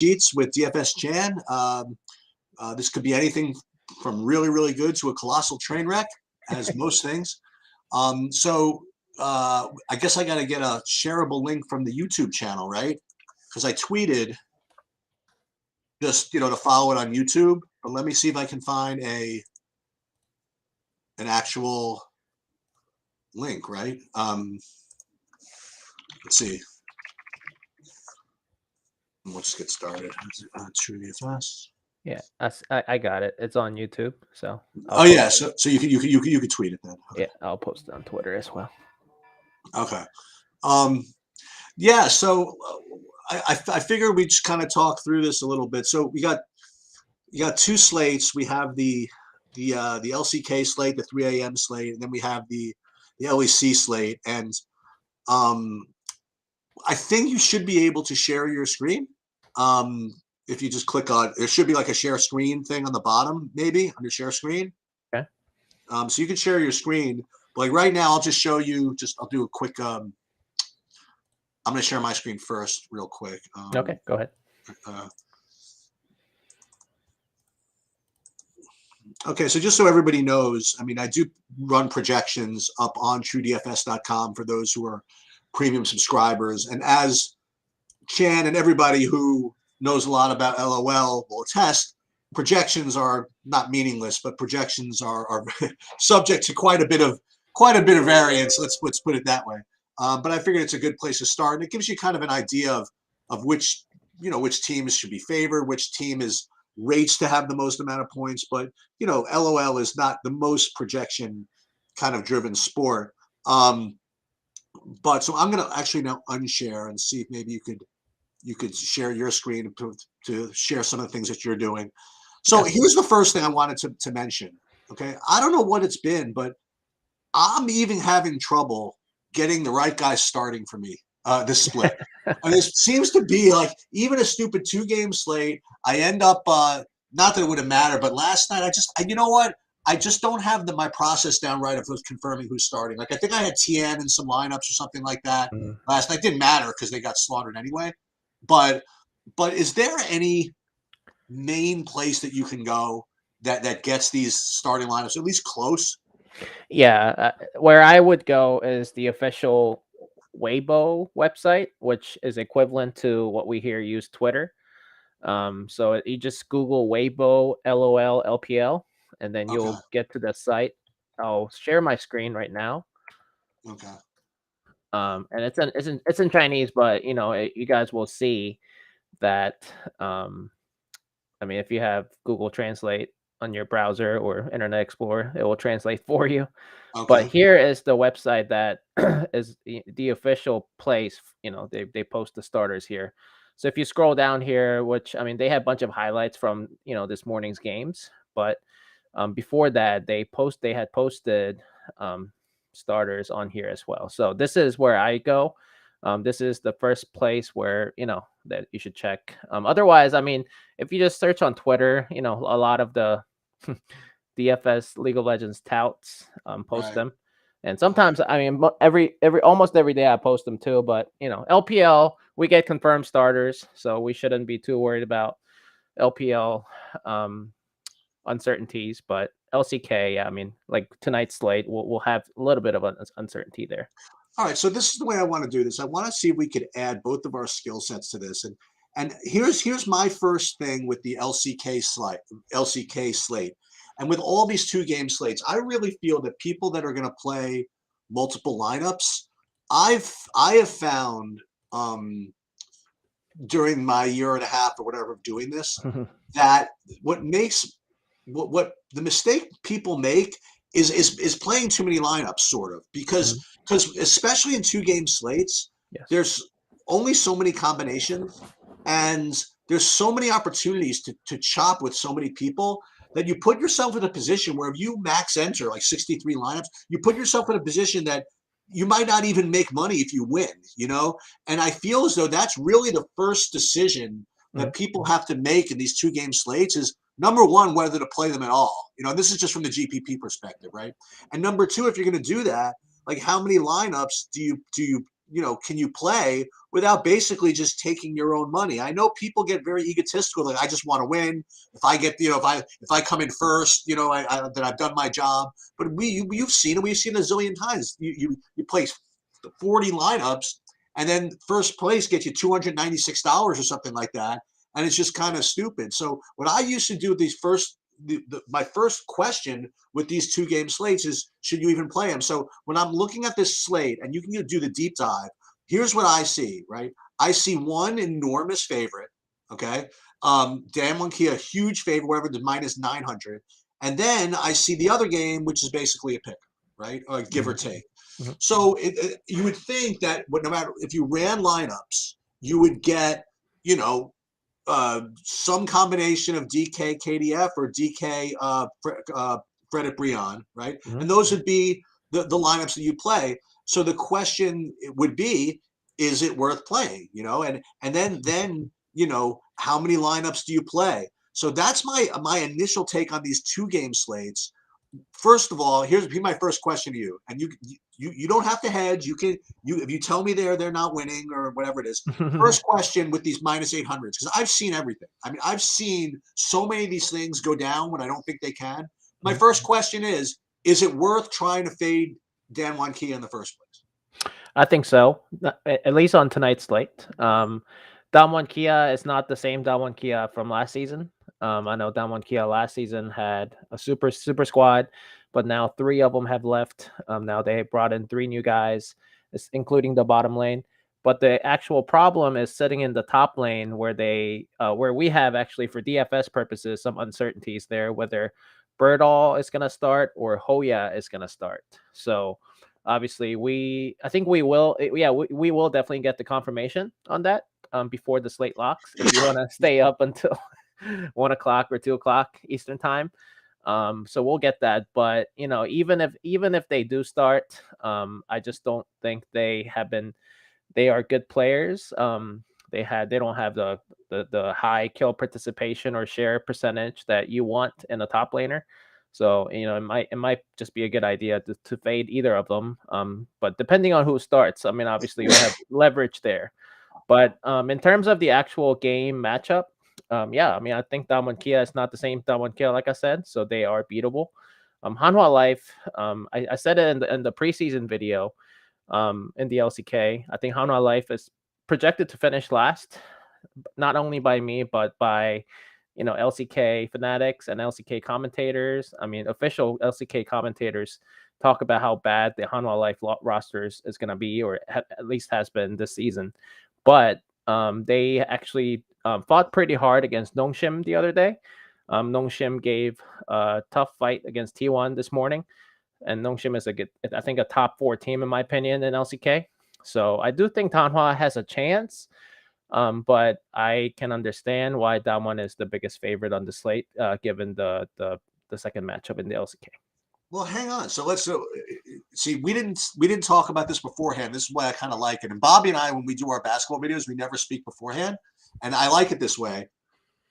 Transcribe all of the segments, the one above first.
Sheets with DFSCHAN. This could be anything from really, really good to a colossal train wreck, as most things. I guess I got to get a shareable link from the YouTube channel, right? Because I tweeted just, to follow it on YouTube. But let me see if I can find an actual link, right? Let's see. We'll just get started. True DFS. Yeah, I got it. It's on YouTube, so. Yeah, so you could tweet it then. Okay. Yeah, I'll post it on Twitter as well. Okay. Yeah, so I figured we'd just kind of talk through this a little bit. So you got two slates. We have the LCK slate, the 3 a.m. slate, and then we have the LEC slate. And I think you should be able to share your screen. If you just click on, there should be like a share screen thing on the bottom, maybe under share screen. Okay. So you can share your screen. But like right now, I'll just show you. I'll do a quick. I'm going to share my screen first, real quick. Okay, go ahead. Okay, so just so everybody knows, I mean, I do run projections up on TrueDFS.com for those who are premium subscribers, and as Chan and everybody who knows a lot about LOL will attest, projections are not meaningless, but projections are subject to quite a bit of variance. Let's put it that way. But I figured it's a good place to start, and it gives you kind of an idea of which teams should be favored, which team is rates to have the most amount of points. But LOL is not the most projection kind of driven sport. But so I'm going to actually now unshare and see if maybe you could share your screen to share some of the things that you're doing. So here's the first thing I wanted to mention. Okay, I don't know what it's been, but I'm even having trouble getting the right guy starting for me this split. And this seems to be like even a stupid 2-game slate. I end up not that it would have mattered, but last night you know what? I just don't have my process down right of who's confirming who's starting. Like I think I had Tien in some lineups or something like that last night. Didn't matter because they got slaughtered anyway. But is there any main place that you can go that gets these starting lineups at least close? Yeah, where I would go is the official Weibo website, which is equivalent to what we here use Twitter. So you just Google Weibo LOL LPL, and then you'll get to the site. I'll share my screen right now. Okay. And it's in Chinese, but you guys will see that. I mean, if you have Google Translate on your browser or Internet Explorer, it will translate for you. Okay. But here is the website that is the official place. They post the starters here. So if you scroll down here, which I mean, they have a bunch of highlights from this morning's games, but before that, they had posted starters on here as well. So this is where I go. This is the first place where that you should check. Otherwise, I mean, if you just search on Twitter, a lot of the DFS League of Legends touts post them, and sometimes I mean almost every day I post them too. But LPL, we get confirmed starters, so we shouldn't be too worried about LPL uncertainties. But LCK, yeah, I mean, like tonight's slate, we'll have a little bit of an uncertainty there. All right, so this is the way I want to do this. I want to see if we could add both of our skill sets to this, and here's my first thing with the LCK slate, and with all these 2-game slates, I really feel that people that are going to play multiple lineups, I have found during my year and a half or whatever of doing this that what the mistake people make is playing too many lineups, sort of, because especially in 2-game slates, there's only so many combinations, and there's so many opportunities to chop with so many people that you put yourself in a position where if you max enter like 63 lineups, you put yourself in a position that you might not even make money if you win, And I feel as though that's really the first decision that people have to make in these 2-game slates is, number one, whether to play them at all. This is just from the GPP perspective, right? And number two, if you're going to do that, like how many lineups do you can you play without basically just taking your own money? I know people get very egotistical, like I just want to win. If I get, if I come in first, that I've done my job. But you've seen it. We've seen it a zillion times. You play 40 lineups, and then first place gets you $296 or something like that, and it's just kind of stupid. So what I used to do with these my first question with these 2-game slates is, should you even play them? So when I'm looking at this slate, and you can do the deep dive, here's what I see, right? I see one enormous favorite, okay? Dan Monkia, huge favorite, whatever, the minus 900. And then I see the other game, which is basically a pick, right? Or give or take. Mm-hmm. So you would think that no matter if you ran lineups, you would get, some combination of DK KDF or DK Frederick Brion, right? Mm-hmm. And those would be the lineups that you play. So the question would be, is it worth playing? And then how many lineups do you play? So that's my initial take on these 2-game slates. First of all, here's my first question to you, and you don't have to hedge. If you tell me they're not winning or whatever it is. First question with these minus 800s, because I've seen everything. I mean, I've seen so many of these things go down when I don't think they can. My first question is it worth trying to fade Dan Wankia in the first place? I think so, at least on tonight's slate. Damwon Kia is not the same Damwon Kia from last season. I know Damwon Kia last season had a super squad, but now 3 of them have left. Now they brought in 3 new guys, including the bottom lane. But the actual problem is sitting in the top lane where where we have actually for DFS purposes some uncertainties there, whether Birdall is going to start or Hoya is going to start. So obviously I think we will definitely get the confirmation on that before the slate locks, if you want to stay up until 1 o'clock or 2 o'clock Eastern time. So we'll get that. But even if they do start, I just don't think they are good players. They don't have the high kill participation or share percentage that you want in a top laner. So it might just be a good idea to fade either of them. But depending on who starts, I mean, obviously you have leverage there. But in terms of the actual game matchup, I mean, I think Damwon Kia is not the same Damwon Kia, like I said, so they are beatable. Hanwha Life, I said it in the preseason video in the LCK. I think Hanwha Life is projected to finish last, not only by me, but by LCK fanatics and LCK commentators. I mean, official LCK commentators talk about how bad the Hanwha Life roster is going to be, or at least has been this season. But they actually fought pretty hard against Nongshim the other day. Nongshim gave a tough fight against T1 this morning, and Nongshim is I think a top 4 team in my opinion in LCK. So I do think Hanwha has a chance, but I can understand why Damwon is the biggest favorite on the slate, given the second matchup in the LCK. Well, hang on. So let's see. We didn't talk about this beforehand. This is why I kind of like it. And Bobby and I, when we do our basketball videos, we never speak beforehand, and I like it this way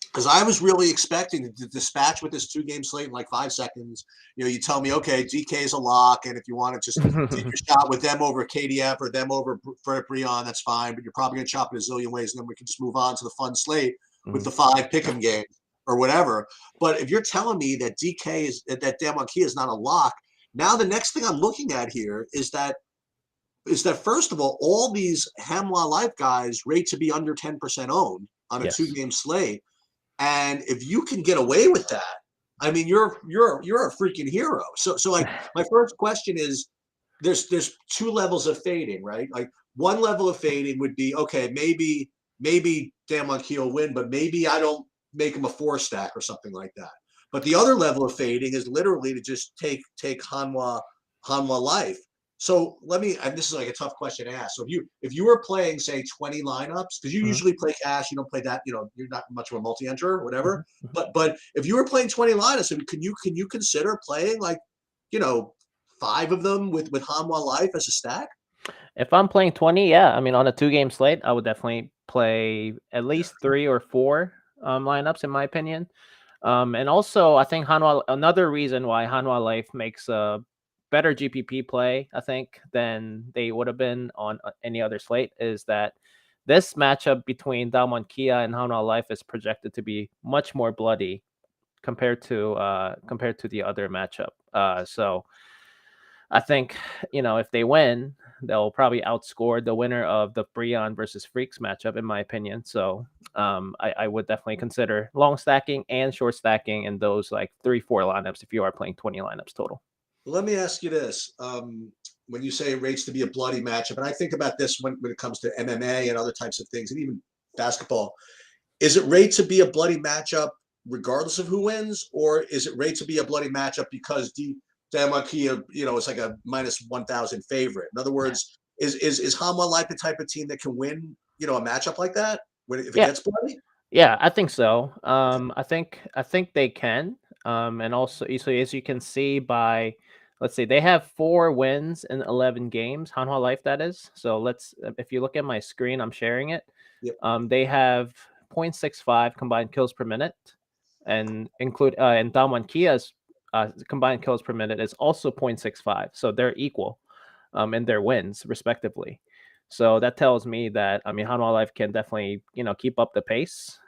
because I was really expecting to dispatch with this 2-game slate in like 5 seconds. You tell me, okay, DK is a lock, and if you want to just take your shot with them over KDF or them over Frederick Brion, that's fine. But you're probably going to chop it a zillion ways, and then we can just move on to the fun slate with the 5 pick'em games or whatever. But if you're telling me that that Damwon Kia is not a lock, now the next thing I'm looking at here is that first of all these Hanwha Life guys rate to be under 10% owned on a 2-game slate. And if you can get away with that, I mean, you're a freaking hero. So like my first question is, there's 2 levels of fading, right? Like one level of fading would be, okay, maybe Damwon Kia will win, but maybe I don't make him a 4 stack or something like that. But the other level of fading is literally to just take Hanwha Life. So and this is like a tough question to ask. So if you were playing, say, 20 lineups, because you usually play cash, you don't play that, you're not much of a multi-enter or whatever. But if you were playing 20 lineups, I mean, can you consider playing like, 5 of them with Hanwha Life as a stack? If I'm playing 20, yeah. I mean, on a 2-game slate, I would definitely play at least 3 or 4 lineups, in my opinion. And also, I think another reason why Hanwha Life makes a better GPP play, I think, than they would have been on any other slate, is that this matchup between Damwon Kia and Hanwha Life is projected to be much more bloody compared to the other matchup. So I think, if they win, they'll probably outscore the winner of the Breon versus Freaks matchup, in my opinion. So I would definitely consider long stacking and short stacking in those like 3-4 lineups if you are playing 20 lineups total. Let me ask you this. When you say it rates to be a bloody matchup, and I think about this when it comes to MMA and other types of things, and even basketball, is it rate to be a bloody matchup regardless of who wins, or is it rate to be a bloody matchup because Damwon Kia, is like a minus 1,000 favorite? In other words, is Hanwha Life the type of team that can win, a matchup like that if it gets bloody? Yeah, I think so. I think they can. And also, so as you can see by, let's see, they have 4 wins in 11 games. Hanwha Life, that is. So if you look at my screen, I'm sharing it. Yep. They have 0.65 combined kills per minute, and and Damwon Kia's combined kills per minute is also 0.65. So they're equal, in their wins respectively. So that tells me that, Hanwha Life can definitely, keep up the pace.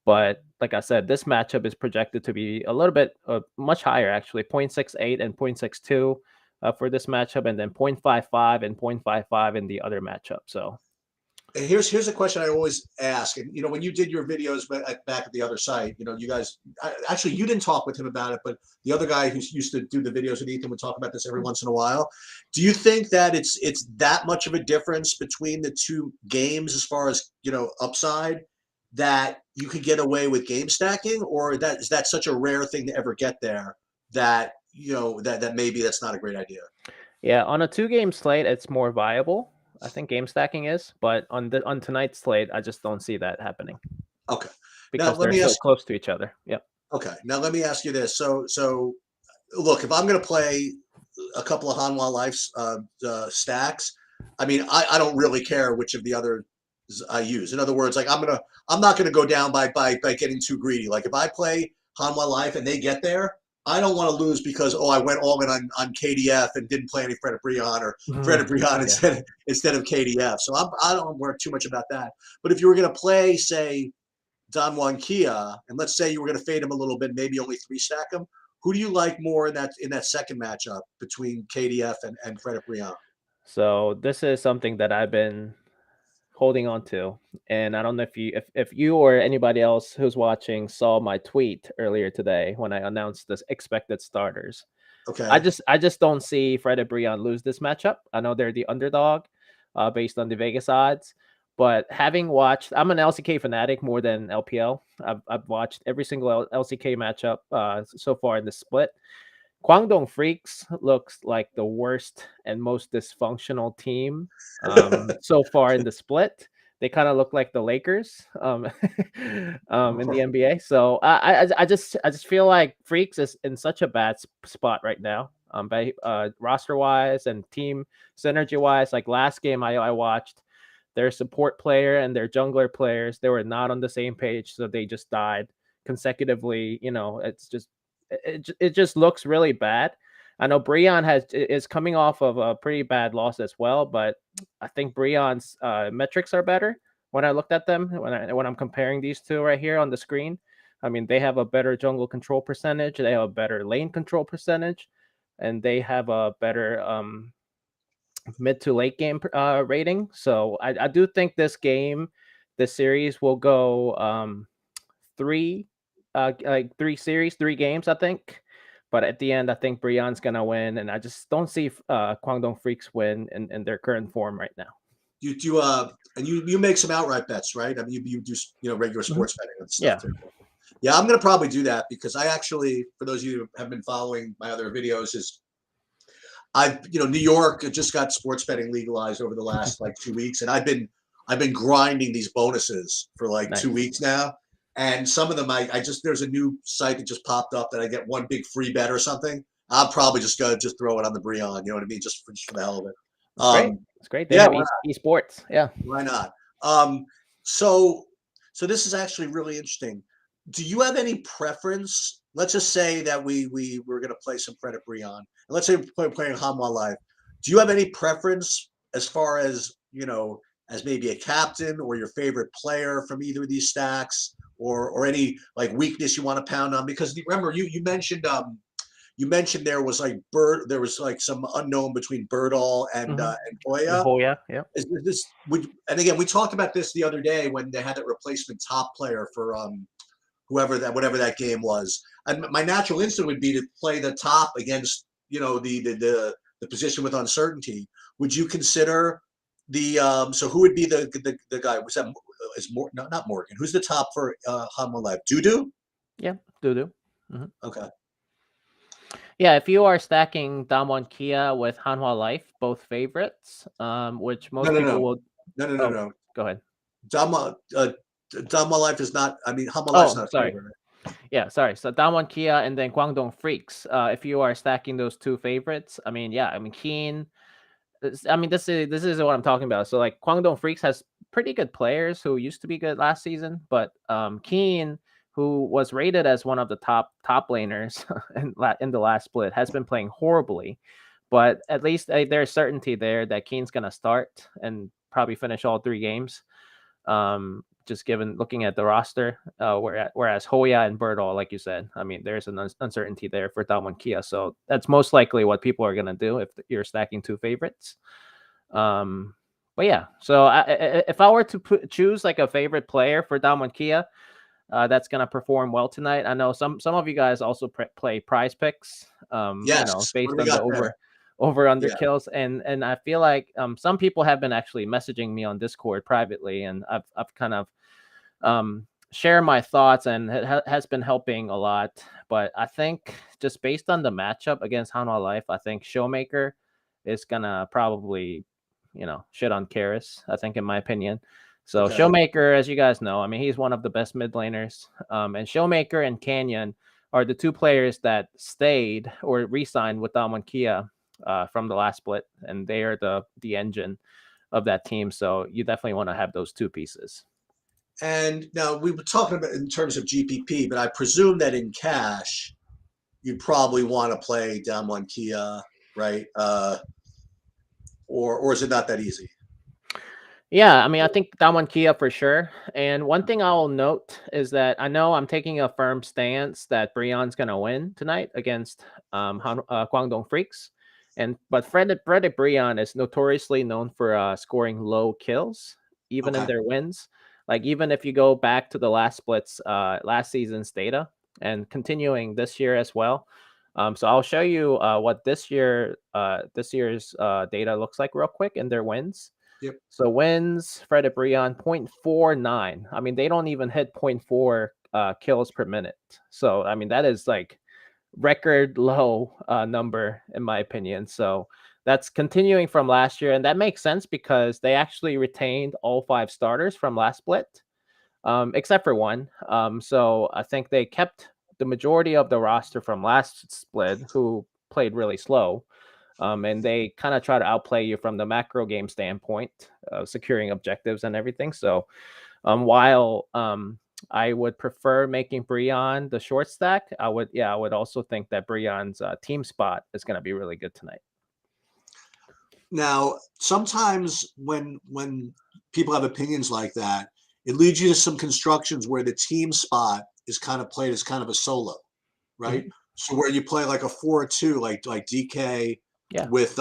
But like I said, this matchup is projected to be a little bit much higher, actually, 0.68 and 0.62 for this matchup, and then 0.55 and 0.55 in the other matchup. So here's a question I always ask, and when you did your videos back at the other site, you guys actually, you didn't talk with him about it, but the other guy who used to do the videos with Ethan would talk about this every once in a while. Do you think that it's that much of a difference between the two games as far as upside, that you could get away with game stacking, or is that such a rare thing to ever get there that that maybe that's not a great idea? Yeah, on a 2-game slate, it's more viable. I think game stacking is, but on tonight's slate, I just don't see that happening. Okay. Because they're so close to each other. Yep. Okay. Now let me ask you this. So look, if I'm going to play a couple of Hanwha Life's stacks, I don't really care which of the other I use. In other words, like I'm not gonna go down by getting too greedy. Like if I play Hanwha Life and they get there, I don't want to lose because I went all in on KDF and didn't play any Fred Brion or Fred Brion instead of KDF. So I don't worry too much about that. But if you were gonna play, say, Damwon Kia, and let's say you were gonna fade him a little bit, maybe only 3 stack him, who do you like more in that second matchup between KDF and Fred Brion? So this is something that I've been holding on to, and I don't know if you or anybody else who's watching saw my tweet earlier today when I announced the expected starters. Okay. I just don't see Fred Brion lose this matchup. I know they're the underdog, based on the Vegas odds, but having watched, I'm an LCK fanatic more than LPL. I've watched every single LCK matchup so far in the split. Guangdong Freaks looks like the worst and most dysfunctional team so far in the split. They kind of look like the Lakers in the NBA. So I just feel like Freaks is in such a bad spot right now, by roster wise and team synergy wise. Like last game I watched, their support player and their jungler players, they were not on the same page, so they just died consecutively. It just looks really bad. I know Breon is coming off of a pretty bad loss as well, but I think Breon's metrics are better when I looked at them, when I'm comparing these two right here on the screen. They have a better jungle control percentage, they have a better lane control percentage, and they have a better mid to late game rating. So I do think this series will go 3 3 games, I think. But at the end, I think Breon's gonna win, and I just don't see Guangdong Freaks win in their current form right now. You do and you make some outright bets, right? You do regular sports betting and stuff too. Yeah, I'm gonna probably do that because I actually, for those of you who have been following my other videos, is New York just got sports betting legalized over the last like 2 weeks, and I've been grinding these bonuses for like 2 weeks now. And some of them, there's a new site that just popped up that I get one big free bet or something. I'll probably just throw it on the Breon. You know what I mean? Just for the hell of it. Great. It's great. They have esports. Yeah. Why not? So this is actually really interesting. do you have any preference? Let's just say that we're going to play some Credit Brion, and let's say we're playing Hanwha Live. Do you have any preference as far as as maybe a captain or your favorite player from either of these stacks, or any like weakness you want to pound on? Because remember, you mentioned there was like there was like some unknown between Birdall and Hoya. Oh yeah, yeah. Is this would and again we talked about this the other day when they had that replacement top player for whatever that game was. And my natural instinct would be to play the top against the position with uncertainty. Would you consider so who would be the guy? Was that not Morgan? Who's the top for Hanwha Live? Dudu? Yeah, do. Hmm. Okay. Yeah, if you are stacking Damwon Kia with Hanwha Life, both favorites, which most people will. No. Go ahead. Hanwha Life is not. I mean, Hanwha Life's Oh, not a sorry. favorite. Yeah, sorry. So Damwon Kia and then Guangdong Freaks. If you are stacking those two favorites, I mean, yeah, I mean Keen. I mean, this is what I'm talking about. So like Guangdong Freaks has pretty good players who used to be good last season, but Keen, who was rated as one of the top laners in the last split, has been playing horribly. But at least there's certainty there that Keen's gonna start and probably finish all 3 games. Just given looking at the roster, whereas Hoya and Birdall, like you said, I mean, there's an uncertainty there for Damwon Kia. So that's most likely what people are going to do if you're stacking 2 favorites. But yeah, so if I were to choose like a favorite player for Damwon Kia, that's going to perform well tonight. I know some of you guys also play prize picks, Yes. based on the over under kills, and I feel like some people have been actually messaging me on Discord privately, and I've kind of share my thoughts, and it has been helping a lot. But I think just based on the matchup against Hanwha Life, I think Showmaker is gonna probably shit on Karis, I think, in my opinion. So Okay. Showmaker, as you guys know, I mean, he's one of the best mid laners, and Showmaker and Canyon are the 2 players that stayed or re-signed with Damwon Kia from the last split, and they are the engine of that team. So you definitely want to have those 2 pieces. And now we were talking about in terms of GPP, but I presume that in cash, you probably want to play Damwon Kia, right? Or is it not that easy? Yeah, I mean, I think Damwon Kia for sure. And one thing I'll note is that I know I'm taking a firm stance that Brion's gonna win tonight against Guangdong Freaks, but Fred Brion is notoriously known for scoring low kills, even in Okay. their wins. Like even if you go back to the last splits, last season's data, and continuing this year as well. So I'll show you what this year's data looks like real quick in their wins. Yep. So wins, Fred Brion 0.49. I mean, they don't even hit 0.4 kills per minute. So I mean, that is like record low number in my opinion. So that's continuing from last year, and that makes sense because they actually retained all 5 starters from last split, except for one. So I think they kept the majority of the roster from last split, who played really slow. And they kind of try to outplay you from the macro game standpoint, securing objectives and everything. So while I would prefer making Brion the short stack, I would also think that Brion's team spot is going to be really good tonight. Now, sometimes when people have opinions like that, it leads you to some constructions where the team spot is kind of played as kind of a solo, right? Mm-hmm. So where you play like a 4-2, like DK with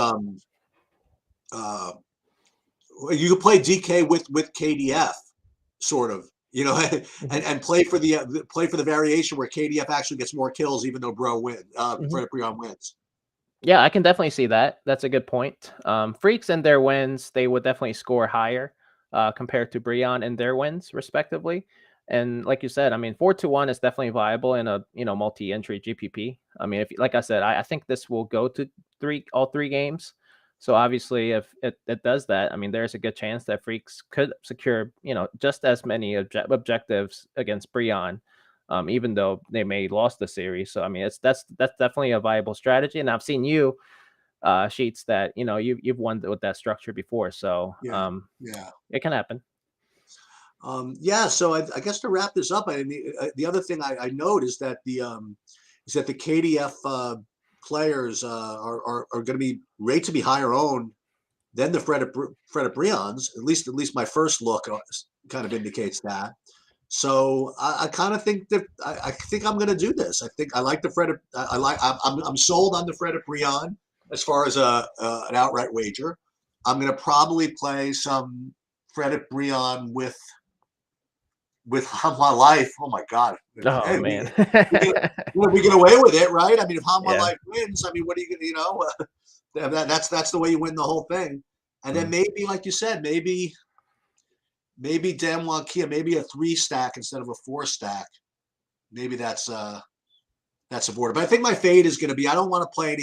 you could play DK with KDF, sort of, and play for the variation where KDF actually gets more kills, even though Fred Brion wins. Yeah, I can definitely see that. That's a good point. Freaks in their wins, they would definitely score higher compared to Brion in their wins, respectively. And like you said, I mean, 4-1 is definitely viable in a multi-entry GPP. I mean, if like I said, I think this will go to all three games. So obviously, if it does that, I mean, there's a good chance that Freaks could secure just as many objectives against Brion. Even though they may lost the series. So I mean, that's definitely a viable strategy. And I've seen you Sheets that you've won with that structure before. So yeah, it can happen. Yeah, so I guess to wrap this up, the other thing I note is that the KDF players are going to be rate to be higher owned than the Fred Brians. At least my first look kind of indicates that. So I kind of think that I think I'm going to do this. I think I like the Fred. I'm sold on the Fred Brian as far as an outright wager. I'm going to probably play some Fred Brian with my life. Oh my God! Oh Hey, man. we get away with it, right? I mean, if How My Yeah. Life wins, I mean, what are you gonna, that's the way you win the whole thing. And then Mm. maybe, like you said, maybe Dan Kia, maybe a 3 stack instead of a 4 stack. Maybe that's a border. But I think my fade is going to be I don't want to play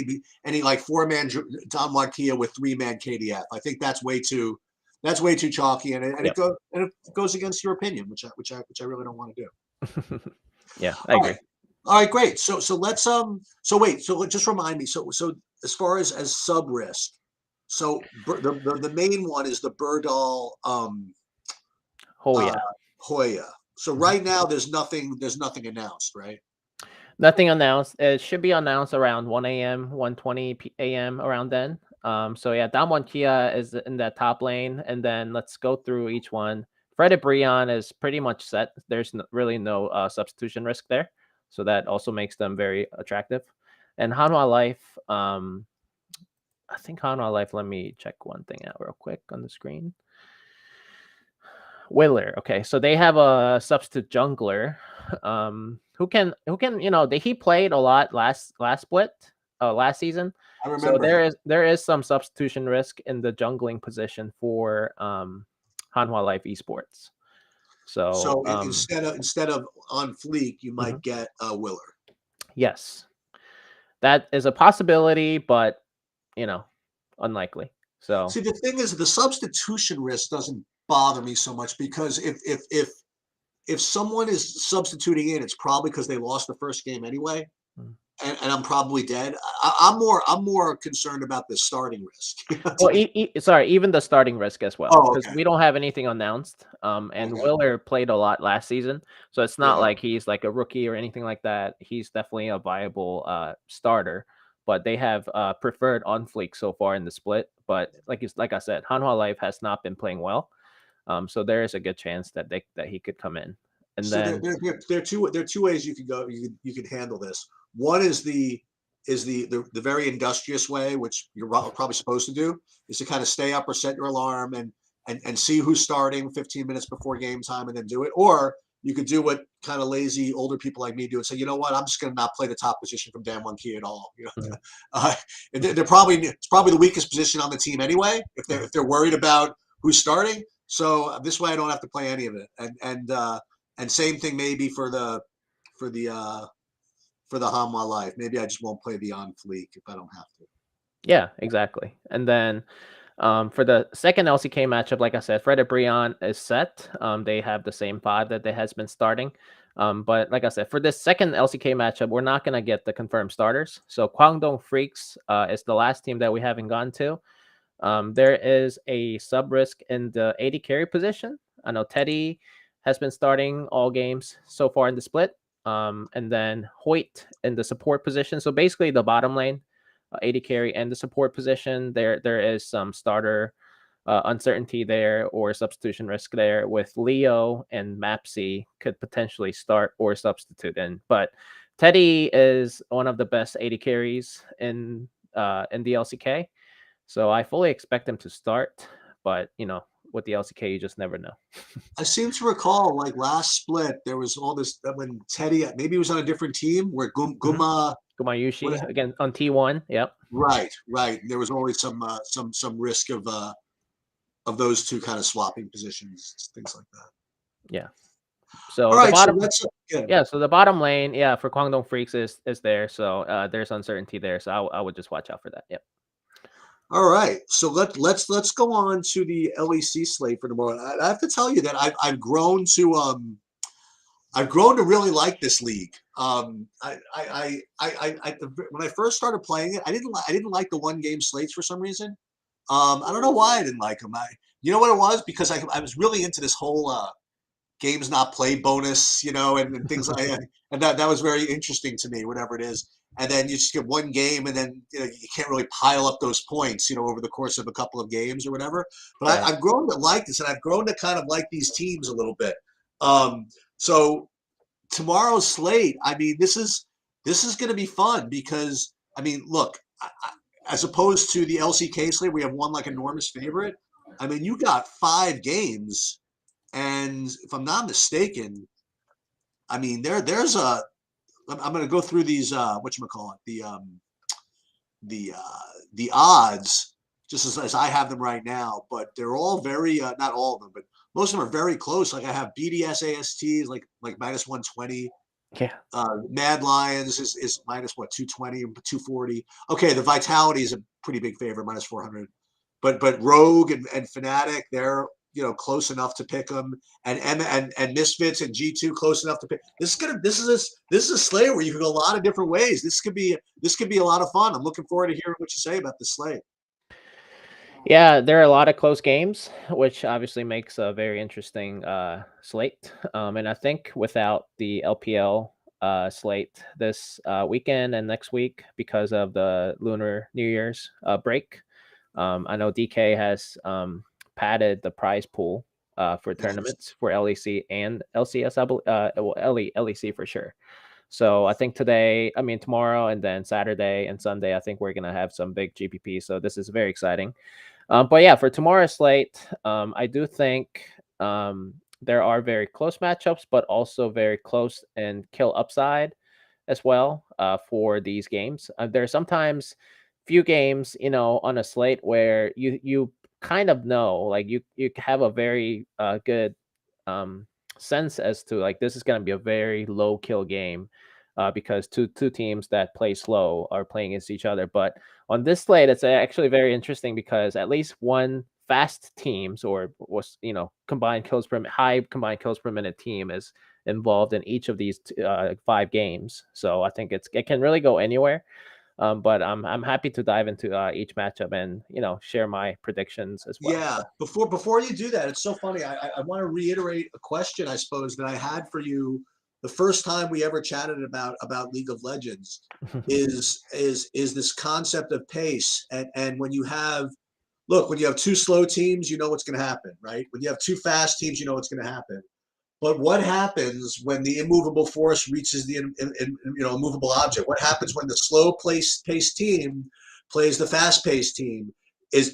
any like 4-man Don Kia with 3-man KDF. I think that's way too chalky, and Yep. it goes against your opinion, which I really don't want to do. Yeah, I All agree. right, all right, great. So let's so wait, so just remind me. So as far as sub risk, so the main one is the Burdal Oh uh yeah. Hoya. So Mhm. right now there's nothing announced, right? Nothing announced. It should be announced around 1 a.m., 1:20 a.m. around then. So yeah, Damwon Kia is in that top lane, and then let's go through each one. Fred Brion is pretty much set. There's really no substitution risk there, so that also makes them very attractive. And Hanwha Life, I think Hanwha Life. Let me check one thing out real quick on the screen. Willer. Okay, so they have a substitute jungler, he played a lot last split, last season. I So remember him. there is some substitution risk in the jungling position for Hanwha Life Esports. So So instead of on Fleek, you might mhm, get Willer. yes, that is a possibility, but you know, unlikely. So See, the thing is, the substitution risk doesn't bother me so much because if someone is substituting in, it's probably because they lost the first game anyway, mm. and I'm probably dead. I'm more concerned about the starting risk. It's Well, like, sorry, even the starting risk as well, oh, because okay, we don't have anything announced. And okay, Willer played a lot last season, so it's not yeah. like he's like a rookie or anything like that. He's definitely a viable starter, but they have preferred on Fleek so far in the split. But like I said, Hanwha Life has not been playing well, so there is a good chance that he could come in, and So then there are two ways you could go. You could handle this. One is the very industrious way, which you're probably supposed to do, is to kind of stay up or set your alarm and see who's starting 15 minutes before game time and then do it. Or you could do what kind of lazy older people like me do and say, you know what, I'm just going to not play the top position from Dan One Key at all. mhm, uh, it's probably the weakest position on the team anyway. If they're worried about who's starting, so this way I don't have to play any of it. And same thing maybe for the uh, for the Hanwha Life. Maybe I just won't play the on fleek if I don't have to. yeah, exactly, and then. For the second LCK matchup, like I said, Fred Brion is set. They have the same 5 that they has been starting. But like I said, for this second LCK matchup, we're not gonna get the confirmed starters. So Kwangdong Freaks is the last team that we haven't gone to. There is a sub risk in the AD carry position. I know Teddy has been starting all games so far in the split. And then Hoyt in the support position. So basically the bottom lane, AD carry and the support position. There is some starter uncertainty there or substitution risk there with Leo and Mapsy could potentially start or substitute in. But Teddy is one of the best AD carries in the LCK. So I fully expect them to start, but with the LCK, you just never know. I seem to recall like last split there was all this when Teddy maybe he was on a different team where Mhm. Guma what Gumayushi again on T1. Yep. right. There was always some risk of those two kind of swapping positions, things like that. Yeah. All So the right, so bottom, let's yeah. yeah. So the bottom lane, yeah, for Kwangdong Freaks is there. So there's uncertainty there. So I would just watch out for that. Yep. All right, so let's go on to the LEC slate for tomorrow. I have to tell you that I've grown to really like this league. When I first started playing it, I didn't like the 1 game slates for some reason. I don't know why I didn't like them. You know what it was? Because I was really into this whole games not played bonus, and things like that. And that was very interesting to me, whatever it is. And then you just get one game, and then you can't really pile up those points, over the course of a couple of games or whatever. But Right. I've grown to like this, and I've grown to kind of like these teams a little bit. So tomorrow's slate, I mean, this is going to be fun because I mean, look, as opposed to the LCK slate, we have one like enormous favorite. I mean, you got 5 games, and if I'm not mistaken, I mean there's a. I'm going to go through these whatchamacallit, the odds just as I have them right now, but they're all very not all of them, but most of them are very close. Like I have BDS AST like minus 120. Yeah. Mad Lions is minus what 220 and 240. Okay, the Vitality is a pretty big favorite, minus 400. But Rogue and Fnatic, they're close enough to pick them, and Misfits and G2 close enough to pick. This is a slate where you can go a lot of different ways. This could be a lot of fun. I'm looking forward to hearing what you say about this slate. Yeah, there are a lot of close games, which obviously makes a very interesting slate. And I think without the LPL slate this weekend and next week because of the Lunar New Year's break, I know DK has padded the prize pool for tournaments for LEC and LCS, LEC for sure. So I think tomorrow, and then Saturday and Sunday, I think we're going to have some big GPP. So this is very exciting. But yeah, for tomorrow's slate, I do think there are very close matchups, but also very close and kill upside as well for these games. There are sometimes few games, on a slate where you kind of know, like you have a very good sense as to like this is going to be a very low kill game because two teams that play slow are playing against each other. But on this slate, it's actually very interesting because at least one fast teams or was high combined kills per minute team is involved in each of these 5 games. So I think it can really go anywhere. But I'm happy to dive into each matchup and share my predictions as well. Yeah. Before you do that, it's so funny. I want to reiterate a question I suppose that I had for you the first time we ever chatted about League of Legends is this concept of pace, and when you have when you have 2 slow teams, you know what's going to happen, right? When you have 2 fast teams, you know what's going to happen. But what happens when the immovable force reaches the immovable object? What happens when the slow paced team plays the fast paced team?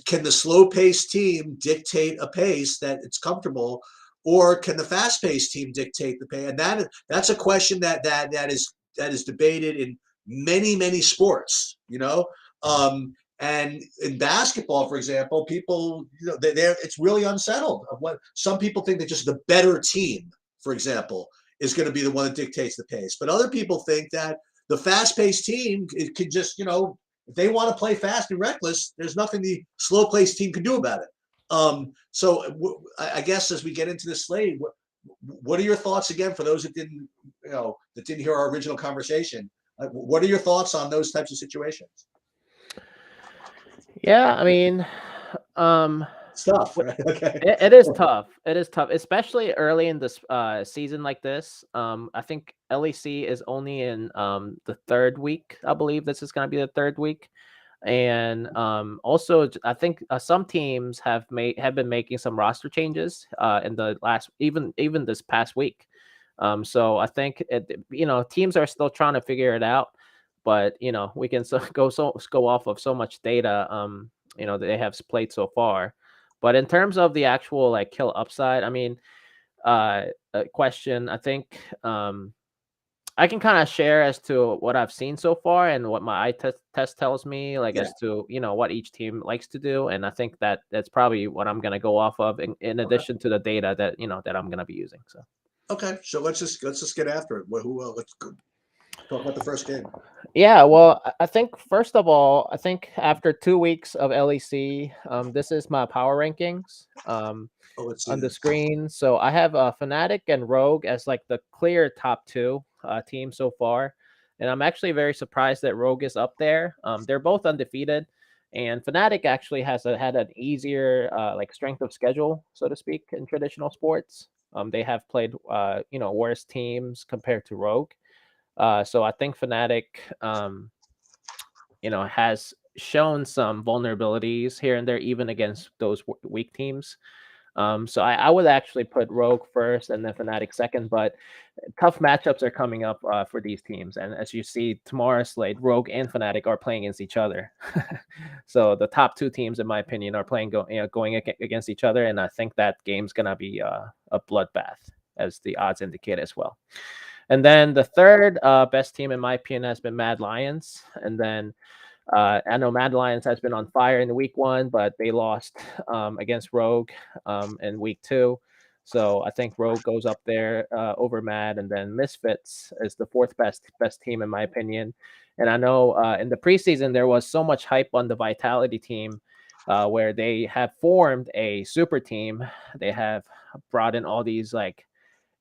Can the slow paced team dictate a pace that it's comfortable, or can the fast paced team dictate the pace? And that's a question that is debated in many sports. And in basketball, for example, people, it's really unsettled. Of what some people think that just the better team, for example, is going to be the one that dictates the pace. But other people think that the fast-paced team could just, if they want to play fast and reckless, there's nothing the slow-paced team can do about it. So I guess as we get into this slate, what are your thoughts again for those that didn't hear our original conversation? What are your thoughts on those types of situations? Yeah, I mean, It's tough, right? Okay. it is tough. It is tough, especially early in this season like this. I think LEC is only in the 3rd week. I believe this is going to be the 3rd week, and also I think some teams have been making some roster changes in the last even this past week. So I think teams are still trying to figure it out, but we can go off of so much data that they have played so far. But in terms of the actual like kill upside, I mean, question, I think I can kind of share as to what I've seen so far and what my eye test tells me, like as to what each team likes to do, and I think that's probably what I'm gonna go off of in addition to the data that that I'm gonna be using. So so let's just get after it. Let's talk about the first game. Yeah, well, I think first of all, I think after 2 weeks of LEC, this is my power rankings Let's see on the this. screen. So I have Fnatic and Rogue as like the clear top 2 teams so far, and I'm actually very surprised that Rogue is up there. They're both undefeated, and Fnatic actually had an easier like strength of schedule, so to speak, in traditional sports. They have played worse teams compared to Rogue. So I think Fnatic has shown some vulnerabilities here and there, even against those weak teams. So I would actually put Rogue first and then Fnatic second, but tough matchups are coming up for these teams. And as you see, tomorrow's slate, Rogue and Fnatic are playing against each other. So the top two teams, in my opinion, are going against each other. And I think that game's going to be a bloodbath, as the odds indicate as well. And then the third best team, in my opinion, has been Mad Lions. And then I know Mad Lions has been on fire in week 1, but they lost against Rogue in week 2. So I think Rogue goes up there over Mad, and then Misfits is the fourth best team, in my opinion. And I know in the preseason there was so much hype on the Vitality team, where they have formed a super team. They have brought in all these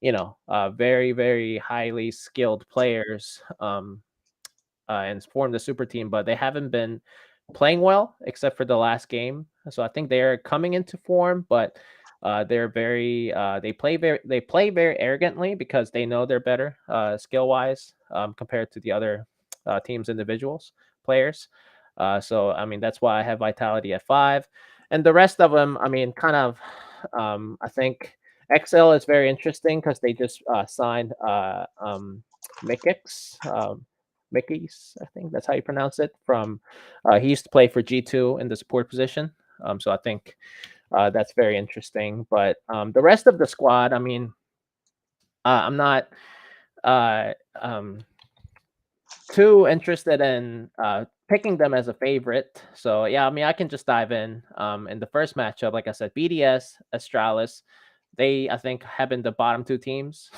very, very highly skilled players and formed a super team, but they haven't been playing well except for the last game. So I think they're coming into form, but they're very they play very arrogantly because they know they're better skill wise compared to the other teams, individuals, players. So I mean that's why I have Vitality at 5, and the rest of them, I mean, kind of. I think XL is very interesting because they just signed Mikix. Mickey's, I think that's how you pronounce it. From he used to play for G2 in the support position, so I think that's very interesting. But the rest of the squad, I mean, I'm not too interested in picking them as a favorite. So yeah, I mean, I can just dive in. In the first matchup, like I said, BDS, Astralis, they, I think, have been the bottom two teams.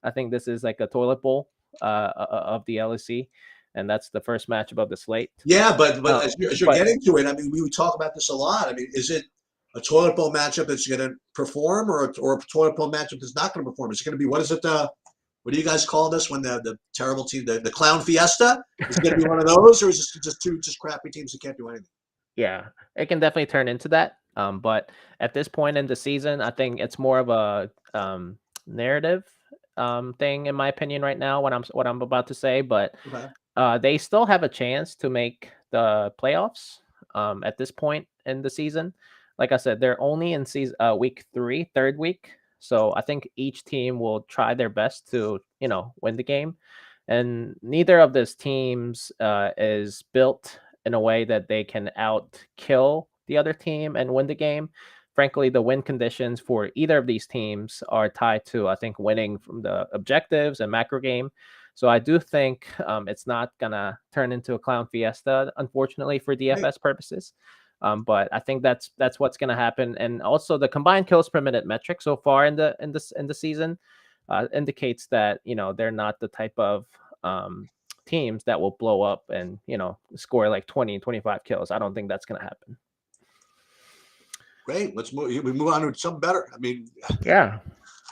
I think this is like a toilet bowl of the LEC, and that's the first matchup of the slate. Yeah, but as you're But getting to it, I mean, we would talk about this a lot. I mean, is it a toilet bowl matchup that's going to perform, or a toilet bowl matchup that's not going to perform? Is it going to be, what is it? What do you guys call this when the terrible team, the clown fiesta, is it going to be one of those, or is it just two crappy teams that can't do anything? yeah, it can definitely turn into that. But at this point in the season, I think it's more of a narrative thing, in my opinion, right now. What I'm about to say, but Okay. they still have a chance to make the playoffs at this point in the season. Like I said, they're only in week 3, third week. So I think each team will try their best to, win the game. And neither of these teams is built in a way that they can kill the other team and win the game. Frankly, the win conditions for either of these teams are tied to, I think, winning from the objectives and macro game. So I do think it's not gonna turn into a clown fiesta, unfortunately, for DFS purposes. But I think that's what's gonna happen. And also the combined kills per minute metric so far in the season indicates that they're not the type of teams that will blow up and score like 20, 25 kills. I don't think that's gonna happen. Great. Let's move. We move on to something better. I mean, yeah.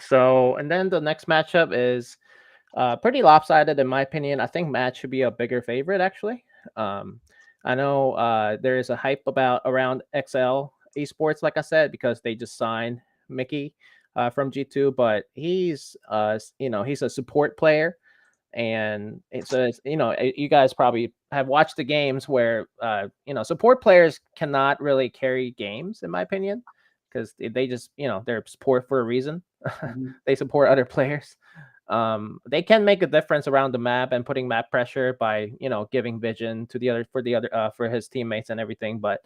So, and then the next matchup is pretty lopsided, in my opinion. I think Matt should be a bigger favorite, actually. I know there is a hype around XL Esports, like I said, because they just signed Mickey from G2, but he's he's a support player. And it's you guys probably have watched the games where support players cannot really carry games, in my opinion, because they just they're support for a reason. They support other players. They can make a difference around the map and putting map pressure by giving vision to the other for his teammates and everything, but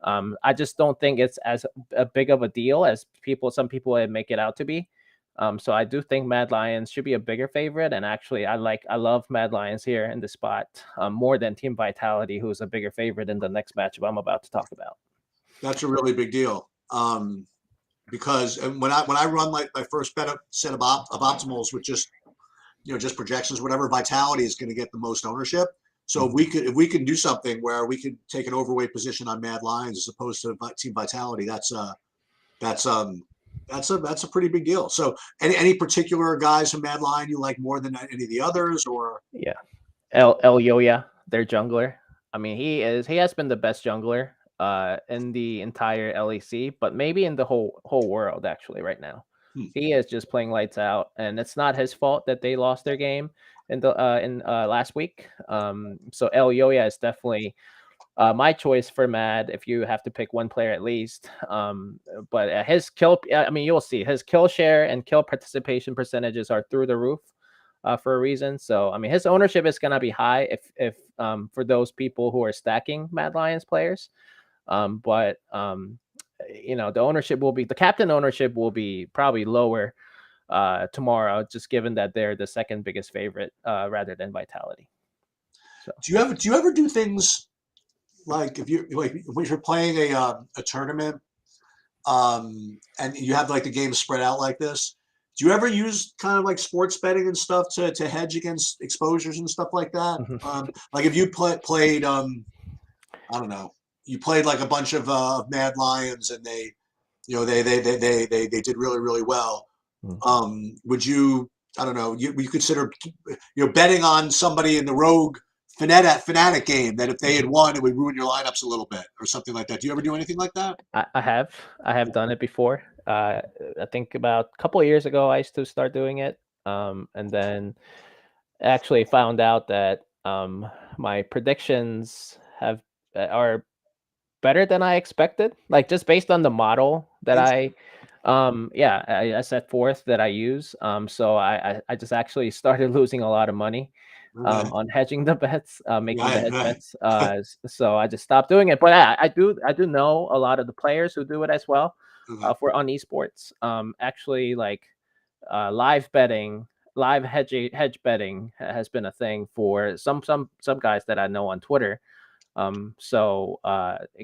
I just don't think it's as a big of a deal as some people make it out to be. So I do think Mad Lions should be a bigger favorite, and actually I love Mad Lions here in the spot more than Team Vitality, who's a bigger favorite in the next matchup I'm about to talk about. That's a really big deal. Because when I run my first set of optimals with just projections, whatever, Vitality is going to get the most ownership. So if we can do something where we could take an overweight position on Mad Lions as opposed to Team Vitality, that's a pretty big deal. So any particular guys from Mad Lion you like more than any of the others, or? Yeah, El Yoya, their jungler. I mean, he has been the best jungler in the entire LEC, but maybe in the whole world actually right now. He is just playing lights out, and it's not his fault that they lost their game in the last week. So El Yoya is definitely my choice for Mad if you have to pick one player at least. But his kill, I mean, you'll see his kill share and kill participation percentages are through the roof for a reason. So I mean, his ownership is gonna be high if for those people who are stacking Mad Lions players. But you know, the captain ownership will be probably lower tomorrow, just given that they're the second biggest favorite rather than Vitality. So Do you ever do things like if you like when you're playing a tournament and you have like the game spread out like this? Do you ever use kind of like sports betting and stuff to hedge against exposures and stuff like that? Like if you played I don't know, you played like a bunch of Mad Lions and they, you know, they did really really well. Would you, I don't know, you consider, you know, betting on somebody in the Rogue Fnatic game that if they had won, it would ruin your lineups a little bit or something like that? Do you ever do anything like that? I have done it before. I think about a couple of years ago, I used to start doing it, and then actually found out that my predictions are better than I expected. Like just based on the model that I set forth that I use. So I just actually started losing a lot of money Okay. on hedging the bets, making the Right, hedge right. bets. So I just stopped doing it. But I do know a lot of the players who do it as well. Okay. For on esports, actually like live betting, live hedge betting has been a thing for some guys that I know on Twitter. So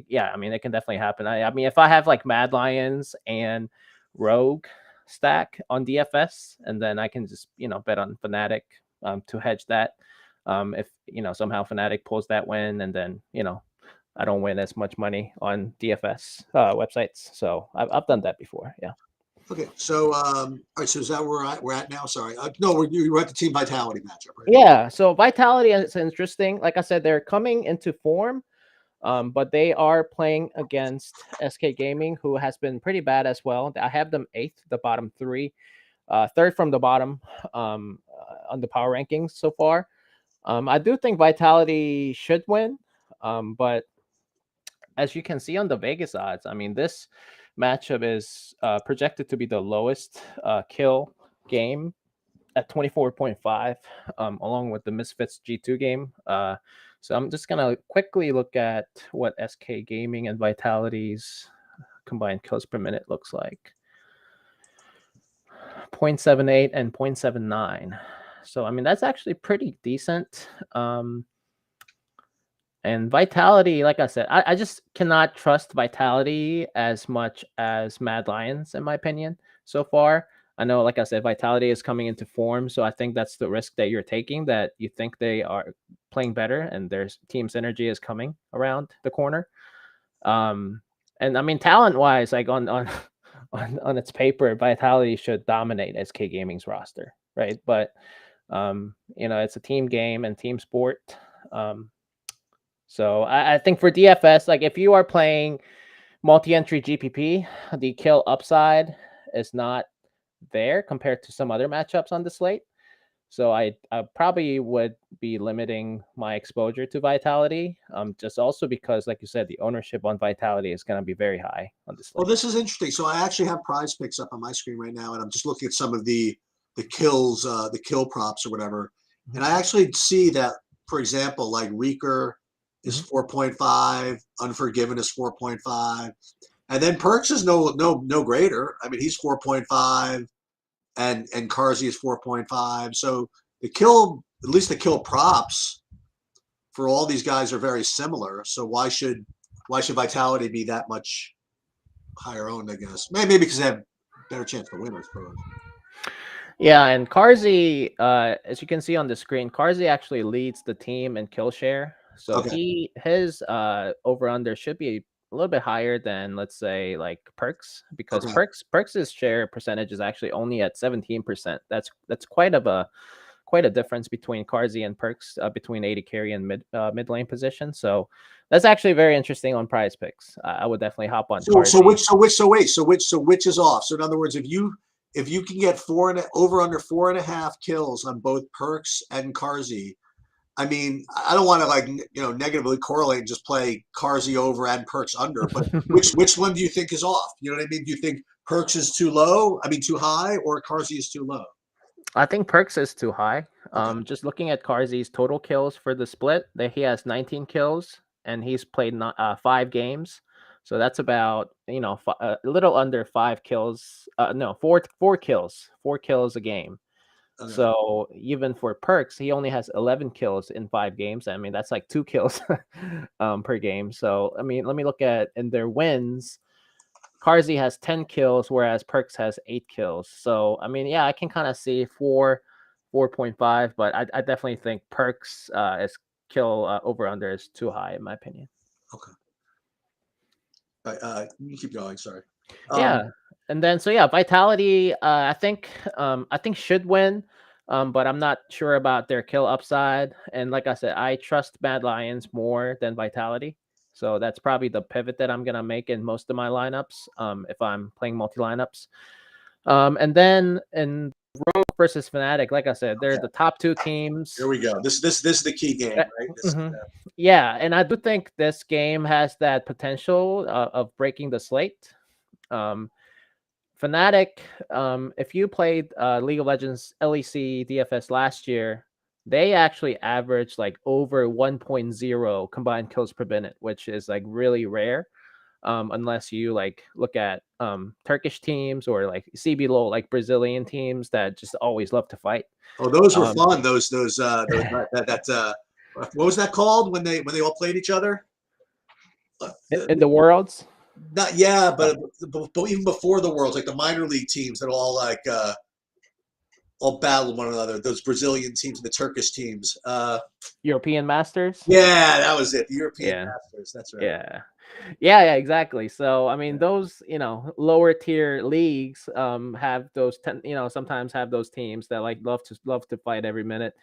yeah, I mean it can definitely happen. I mean if I have like Mad Lions and Rogue stack on DFS, and then I can just, you know, bet on Fnatic to hedge that. If, you know, somehow Fnatic pulls that win, and then, you know, I don't win as much money on DFS websites. So I've done that before. Yeah. Okay. So all right. So is that where we're at now? Sorry. No, we're at the Team Vitality matchup, right? Yeah. So Vitality is interesting. Like I said, they're coming into form. But they are playing against SK Gaming, who has been pretty bad as well. I have them 8th, the bottom 3, third from the bottom on the power rankings so far. I do think Vitality should win, but as you can see on the Vegas odds, I mean, this matchup is projected to be the lowest kill game at 24.5, along with the Misfits G2 game. So I'm just gonna quickly look at what SK Gaming and Vitality's combined kills per minute looks like. 0.78 and 0.79. So I mean that's actually pretty decent. And Vitality, like I said, I just cannot trust Vitality as much as Mad Lions, in my opinion, so far. I know, like I said, Vitality is coming into form, so I think that's the risk that you're taking, that you think they are playing better and their team synergy is coming around the corner. And I mean, talent-wise, like on its paper, Vitality should dominate SK Gaming's roster, right? But you know, it's a team game and team sport. So I think for DFS, like if you are playing multi-entry GPP, the kill upside is not there compared to some other matchups on the slate. So I probably would be limiting my exposure to Vitality, just also because, like you said, the ownership on Vitality is going to be very high on this slate. Well, this is interesting. So I actually have Prize Picks up on my screen right now, and I'm just looking at some of the kills, the kill props or whatever. And I actually see that, for example, like Reeker is 4.5, Unforgiven is 4.5, and then Perks is no greater. I mean, he's 4.5, and Carzy is 4.5. So the kill, at least the kill props for all these guys are very similar. So why should Vitality be that much higher owned? I guess maybe because they have better chance to win, I suppose. Yeah, and Carzy, as you can see on the screen, Carzy actually leads the team in kill share. So his over under should be a little bit higher than, let's say, like Perks, because Perks's share percentage is actually only at 17%. That's quite a difference between Carzy and Perks, between AD carry and mid lane position. So that's actually very interesting on Prize Picks. I would definitely hop on. So which is off? So in other words, if you can get over under 4.5 kills on both Perks and Carzy, I mean, I don't want to like negatively correlate and just play Carzy over and Perks under, but which one do you think is off? You know what I mean? Do you think Perks is too low? I mean, too high, or Carzy is too low? I think Perks is too high. Okay. Just looking at Carzy's total kills for the split, that he has 19 kills and he's played 5 games. So that's about a little under 5 kills. No, four kills, 4 kills a game. Okay. So even for Perks, he only has 11 kills in 5 games. I mean, that's like 2 kills per game. So I mean, let me look at in their wins. Carzy has 10 kills, whereas Perks has 8 kills. So, I mean, yeah, I can kind of see 4.5, but I definitely think Perks is kill over under is too high, in my opinion. Okay. You keep going. Sorry. Yeah. And then, so yeah, Vitality, I think should win, but I'm not sure about their kill upside. And like I said, I trust Mad Lions more than Vitality. So that's probably the pivot that I'm gonna make in most of my lineups, if I'm playing multi lineups. And then in Rogue versus Fnatic, like I said, they're the top 2 teams. Here we go. This is the key game, right? Yeah, and I do think this game has that potential of breaking the slate. Fnatic, if you played League of Legends LEC DFS last year, they actually averaged like over 1.0 combined kills per minute, which is like really rare, unless you like look at Turkish teams or like CBLOL, like Brazilian teams that just always love to fight. Oh, those were fun. Those what was that called when they all played each other? In the Worlds? But even before the Worlds, like the minor league teams that all battled one another. Those Brazilian teams and the Turkish teams. European Masters? Yeah, that was it. The European Masters. That's right. Yeah, exactly. So I mean, those lower tier leagues have those sometimes have those teams that like love to fight every minute.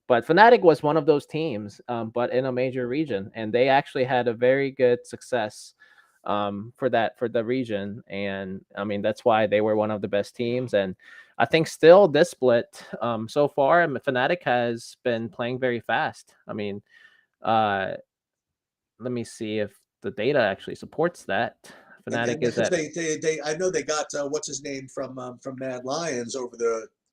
But Fnatic was one of those teams, but in a major region, and they actually had a very good success for the region. And I mean, that's why they were one of the best teams. And I think still this split so far, Fnatic has been playing very fast. I mean, let me see if the data actually supports that. Fnatic is at. They I know they got what's his name from Mad Lions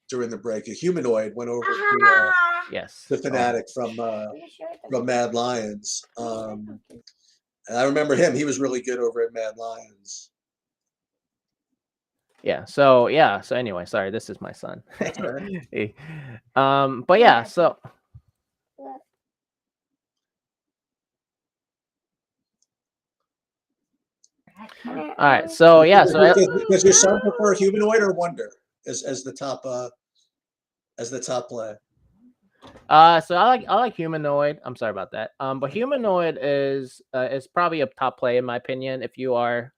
during the break. A humanoid went over to the Fnatic from Mad Lions. And I remember him. He was really good over at Mad Lions. So anyway, sorry, this is my son. That's all right. But yeah, so all right, so does your son prefer humanoid or Wonder as the top play? So I like humanoid. I'm sorry about that. But humanoid is probably a top play in my opinion if you are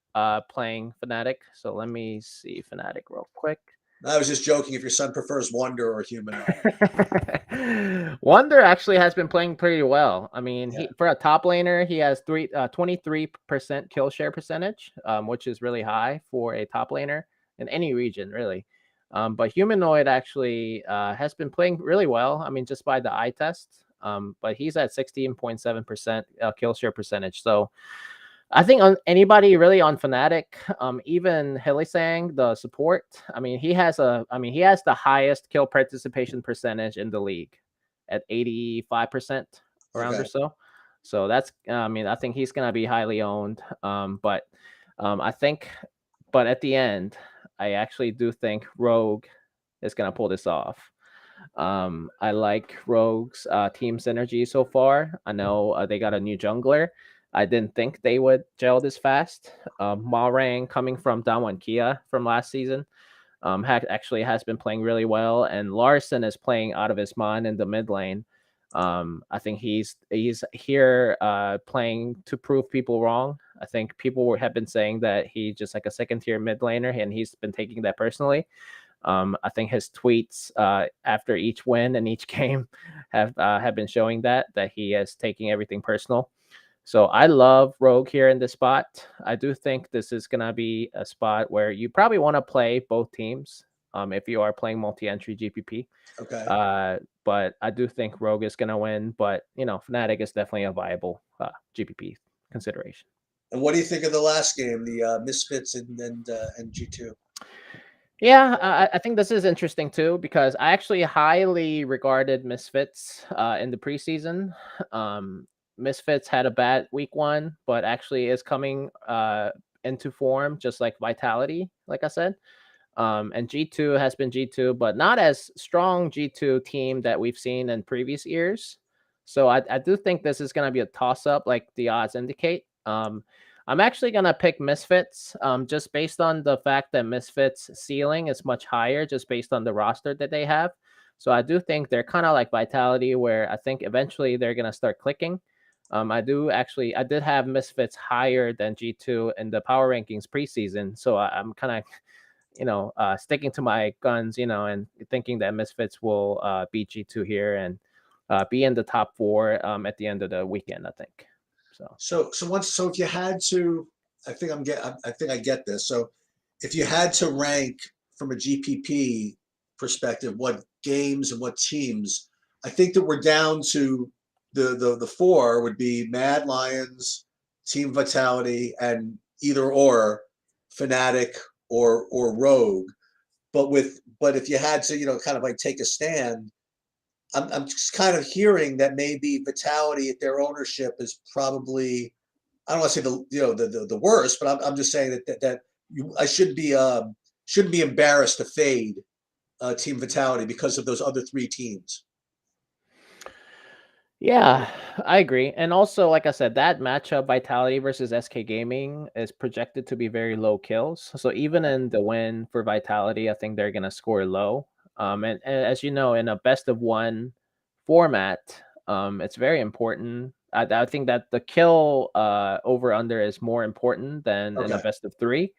playing Fnatic. So let me see Fnatic real quick. I was just joking. If your son prefers Wonder or humanoid, Wonder actually has been playing pretty well. I mean, for a top laner, he has 23% kill share percentage, which is really high for a top laner in any region, really. But humanoid actually has been playing really well. I mean, just by the eye test. But he's at 16.7% kill share percentage. So I think on anybody really on Fnatic, even Hilisang, the support. I mean, he has the highest kill participation percentage in the league at 85% around or so. So that's I think he's gonna be highly owned. But at the end, I actually do think Rogue is gonna pull this off. I like Rogue's team synergy so far. I know they got a new jungler. I didn't think they would gel this fast. Malrang coming from Damwon Kia from last season actually has been playing really well, and Larson is playing out of his mind in the mid lane. I think he's here playing to prove people wrong. I think people have been saying that he's just like a second tier mid laner, and he's been taking that personally. I think his tweets after each win and each game have been showing that he is taking everything personal. So I love Rogue here in this spot. I do think this is going to be a spot where you probably want to play both teams if you are playing multi-entry GPP. Okay. But I do think Rogue is going to win. But Fnatic is definitely a viable GPP consideration. And what do you think of the last game, the Misfits and G2? Yeah, I think this is interesting too because I actually highly regarded Misfits in the preseason. Misfits had a bad week 1, but actually is coming into form just like Vitality, like I said. And G2 has been G2, but not as strong G2 team that we've seen in previous years. So I do think this is going to be a toss-up, like the odds indicate. I'm actually going to pick Misfits just based on the fact that Misfits' ceiling is much higher just based on the roster that they have. So I do think they're kind of like Vitality, where I think eventually they're going to start clicking. I did have Misfits higher than G2 in the power rankings preseason. So I'm kind of sticking to my guns, and thinking that Misfits will beat G2 here and be in the top 4 at the end of the weekend, I think. So if you had to, I think I get this. So if you had to rank from a GPP perspective, what games and what teams, I think that we're down to the 4 would be Mad Lions, Team Vitality, and either or Fnatic or Rogue. But if you had to, kind of like take a stand, I'm just kind of hearing that maybe Vitality at their ownership is probably, I don't want to say the worst, but I'm just saying that I shouldn't be embarrassed to fade Team Vitality because of those other 3 teams. Yeah, I agree. And also, like I said, that matchup Vitality versus SK Gaming is projected to be very low kills. So even in the win for Vitality, I think they're going to score low. And as you know, in a best of 1 format, it's very important. I think that the kill over under is more important than in a Okay. best of 3.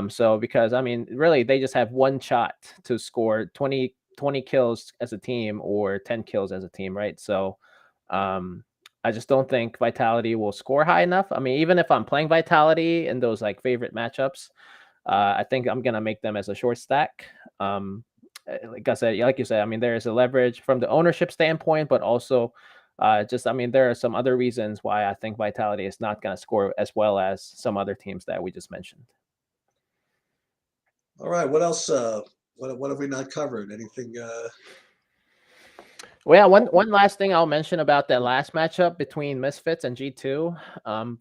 So because really they just have one shot to score 20 kills as a team or 10 kills as a team, right? So I just don't think Vitality will score high enough. Even if I'm playing Vitality in those like favorite matchups, I think I'm gonna make them as a short stack. Like I said, like you said, there is a leverage from the ownership standpoint, but also there are some other reasons why I think Vitality is not gonna score as well as some other teams that we just mentioned. All right. What else? What have we not covered? Anything? Well, yeah, one last thing I'll mention about that last matchup between Misfits and G2.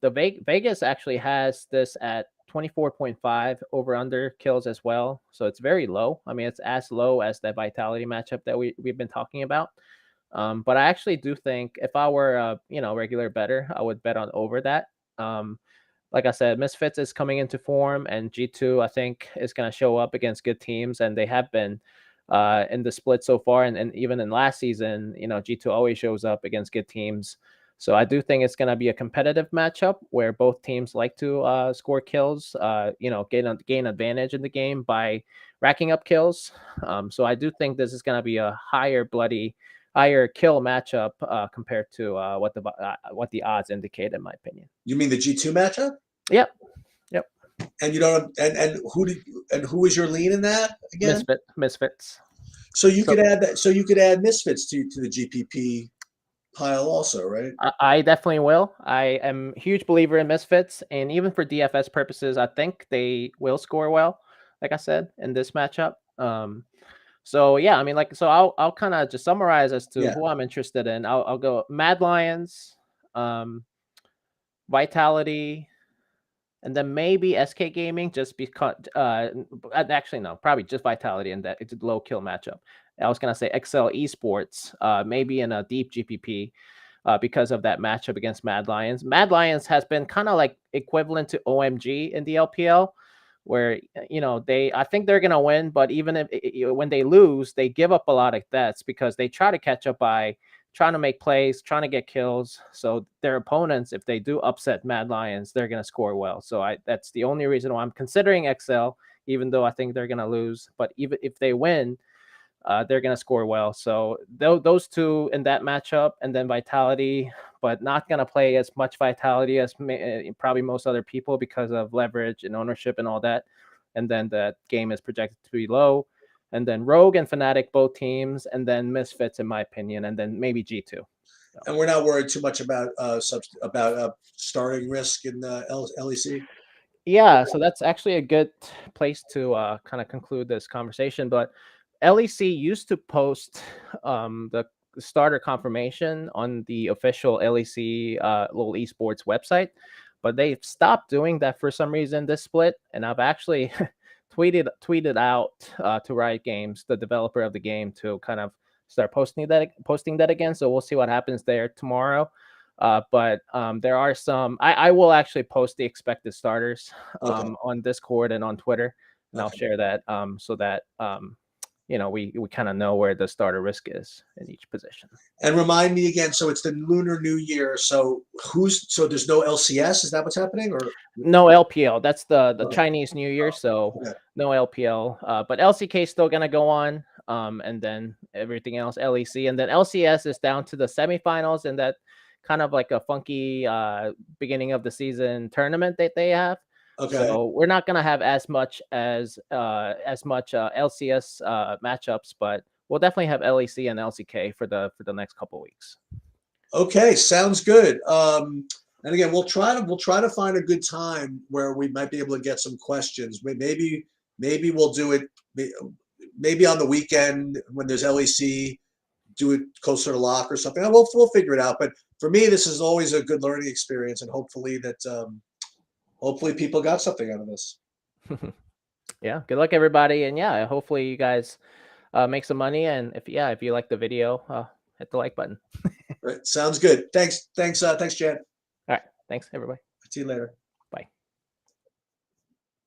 The Vegas actually has this at 24.5 over under kills as well. So it's very low. It's as low as that Vitality matchup that we've been talking about. But I actually do think if I were a regular bettor, I would bet on over that. Like I said, Misfits is coming into form, and G2 I think is going to show up against good teams, and they have been in the split so far, and even in last season, G2 always shows up against good teams. So I do think it's going to be a competitive matchup where both teams like to score kills, gain advantage in the game by racking up kills. So I do think this is going to be a higher kill matchup compared to what the odds indicate, in my opinion. You mean the G2 matchup? Yep. And you don't who was your lean in that again? Misfits. So you could add that. So you could add Misfits to the GPP pile also, right? I definitely will. I am a huge believer in Misfits, and even for DFS purposes, I think they will score well. Like I said in this matchup. So yeah, so I'll kind of just summarize as to who I'm interested in. I'll go Mad Lions, Vitality, and then maybe SK Gaming, just because. Actually, no, probably just Vitality, and that it's a low kill matchup. I was gonna say Excel Esports, maybe in a deep GPP, because of that matchup against Mad Lions. Mad Lions has been kind of like equivalent to OMG in the LPL, where I think they're gonna win, but even if when they lose, they give up a lot of deaths because they try to catch up by trying to make plays, trying to get kills. So their opponents, if they do upset Mad Lions, they're going to score well. So that's the only reason why I'm considering XL, even though I think they're going to lose. But even if they win, they're going to score well. So those two in that matchup, and then Vitality, but not going to play as much Vitality as probably most other people because of leverage and ownership and all that. And then the game is projected to be low. and then Rogue and Fnatic both teams, and then Misfits in my opinion, and then maybe G2. So. And we're not worried too much about starting risk in the LEC. Yeah, so that's actually a good place to kind of conclude this conversation. But LEC used to post the starter confirmation on the official LEC little esports website, but they've stopped doing that for some reason this split. And I've actually tweeted out to Riot Games, the developer of the game, to kind of start posting that again. So we'll see what happens there tomorrow. But there are some. I will actually post the expected starters on Discord and on Twitter, and I'll share that so that we kind of know where the starter risk is in each position. And remind me again. So it's the Lunar New Year. So there's no LCS. Is that what's happening, or no LPL? That's the Chinese New Year. So no LPL. But LCK is still gonna go on. And then everything else LEC, and then LCS is down to the semifinals, and that kind of like a funky beginning of the season tournament that they have. Okay. So we're not gonna have as much LCS matchups, but we'll definitely have LEC and LCK for the next couple of weeks. Okay, sounds good. And again, we'll try to find a good time where we might be able to get some questions. Maybe we'll do it. Maybe on the weekend when there's LEC, do it closer to lock or something. We'll figure it out. But for me, this is always a good learning experience, and hopefully people got something out of this. Yeah, good luck everybody, and yeah, hopefully you guys make some money. And if you like the video, hit the like button. Right, sounds good. Thanks, Jan. All right, thanks everybody. See you later.